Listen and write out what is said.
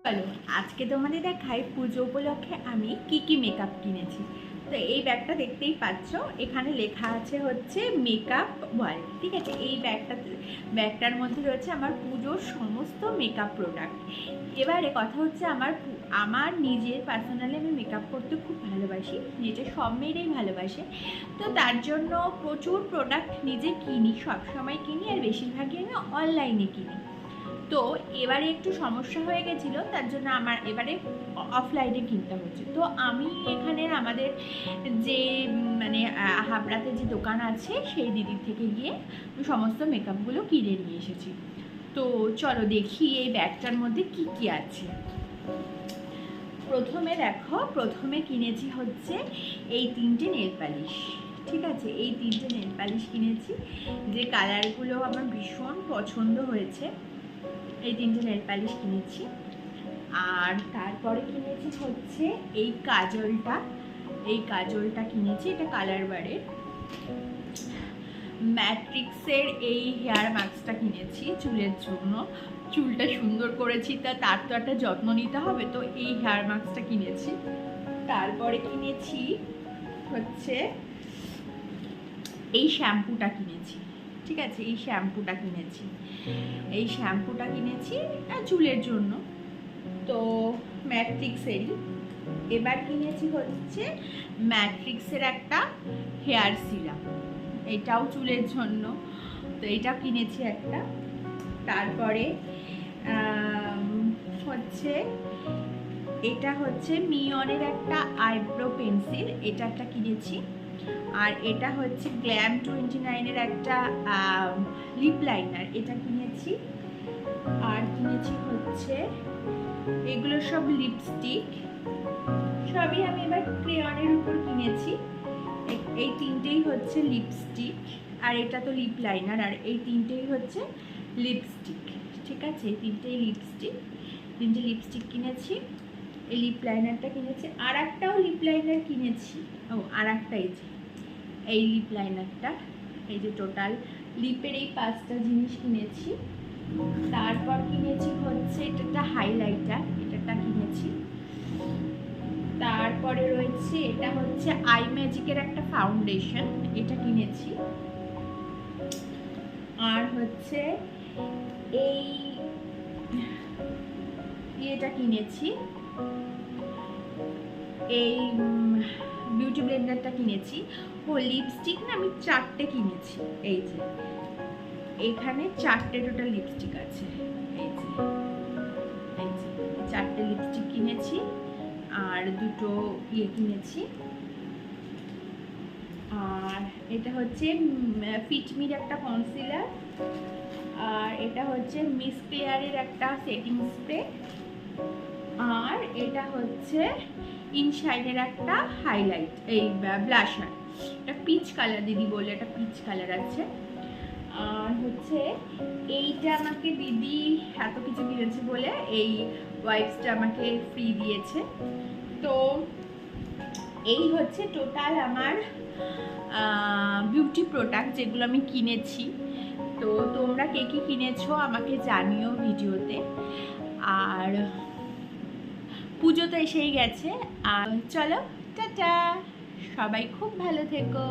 চলো আজকে তোমাদের দেখাই পুজো উপলক্ষে আমি কি মেকআপ কিনেছি। তো এই ব্যাগটা দেখতেই পাচ্ছ, এখানে লেখা আছে হচ্ছে মেকআপ ওয়ার্ল্ড। ঠিক আছে, এই ব্যাগটার মধ্যে রয়েছে আমার পুজোর সমস্ত মেকআপ প্রোডাক্ট। এবারে কথা হচ্ছে আমার নিজের পার্সোনালি আমি মেকআপ করতে খুব ভালোবাসি, যেটা সব মেয়েরাই ভালোবাসে। তো তার জন্য প্রচুর প্রোডাক্ট নিজে কিনি, সবসময় কিনি, আর বেশিরভাগই আমি অনলাইনে কিনি। তো এবারে একটু সমস্যা হয়ে গেছিলো, তার জন্য আমার এবারে অফলাইনে কিনতে হচ্ছে। তো আমি এখানে আমাদের যে মানে হাবড়াতে যে দোকান আছে সেই দিদির থেকে গিয়ে সমস্ত মেকআপগুলো কিনে নিয়ে এসেছি। তো চলো দেখি এই ব্যাগটার মধ্যে কি কি আছে। প্রথমে কিনেছি হচ্ছে এই 3টে নেল পালিশ। ঠিক আছে, এই 3টে নেল পালিশ কিনেছি, যে কালারগুলো আমার ভীষণ পছন্দ হয়েছে। এই 3টে নেল পালিশ কিনেছি। আর তারপরে কিনেছি হচ্ছে এই কাজলটা কিনেছি, এটা কালার বারের। ম্যাট্রিক্সের এই হেয়ার মাস্কটা কিনেছি চুলের জন্য, চুলটা সুন্দর করেছি, তার তো একটা যত্ন নিতে হবে, তো এই হেয়ার মাস্কটা কিনেছি। তারপরে কিনেছি হচ্ছে এই শ্যাম্পুটা কিনেছি। ঠিক আছে, এই শ্যাম্পুটা কিনেছি চুলের জন্য, তো ম্যাট্রিক্সেরই। এবার কিনেছি হচ্ছে ম্যাট্রিক্সের একটা হেয়ার সিরাম, এটাও চুলের জন্য, তো এটা কিনেছি একটা। তারপরে হচ্ছে এটা হচ্ছে মিয়নের একটা আইব্রো পেন্সিল, এটা একটা কিনেছি। আর এটা হচ্ছে গ্ল্যাম 29-এর একটা লিপ লাইনার, এটা কিনেছি। আর কিনেছি হচ্ছে এগুলো সব লিপস্টিক, সবই আমি এবার ক্রেয়নের উপর কিনেছি। এই 3টেই হচ্ছে লিপস্টিক, আর এটা তো লিপ লাইনার, আর এই 3টেই হচ্ছে লিপস্টিক। ঠিক আছে, এই 3টে লিপস্টিক কিনেছি। এই লিপ লাইনারটা কিনেছি, আর একটাও লিপ লাইনার কিনেছি। আর একটা এই লিপ লাইনারটা, এই যে টোটাল লিপের এই 5টা জিনিস কিনেছি। তারপর কিনেছি হচ্ছে এটা একটা হাইলাইটার, এটা কিনেছি। তারপরে রয়েছে এটা হচ্ছে আই ম্যাজিকের একটা ফাউন্ডেশন, এটা কিনেছি। আর হচ্ছে এটা কিনেছি, এই বিউটি ব্লেন্ডারটা কিনেছি। লিপস্টিক না আমি 4টে কিনেছি, এই যে এখানে 4টে টোটাল লিপস্টিক আছে, এই যে 4টে লিপস্টিক কিনেছি। আর 2টো কিনেছি। আর এটা হচ্ছে ফিটমির একটা কনসিলার। আর এটা হচ্ছে মিস ক্লিয়ারের একটা সেটিং স্প্রে। আর এটা হচ্ছে ইনশাইনের একটা হাইলাইট, এই ব্লাশার, এটা পিচ কালার, দিদি বলে এটা পিচ কালার আছে। আর হচ্ছে এইটা আমাকে দিদি এত কিছু কিনেছে বলে এই ওয়াইপসটা আমাকে ফ্রি দিয়েছে। তো এই হচ্ছে টোটাল আমার বিউটি প্রোডাক্ট যেগুলো আমি কিনেছি। তো তোমরা কে কি কিনেছো আমাকে জানিও ভিডিওতে। আর পুজো তো এসেই গেছে, আর চলো টাটা, সবাই খুব ভালো থেকো।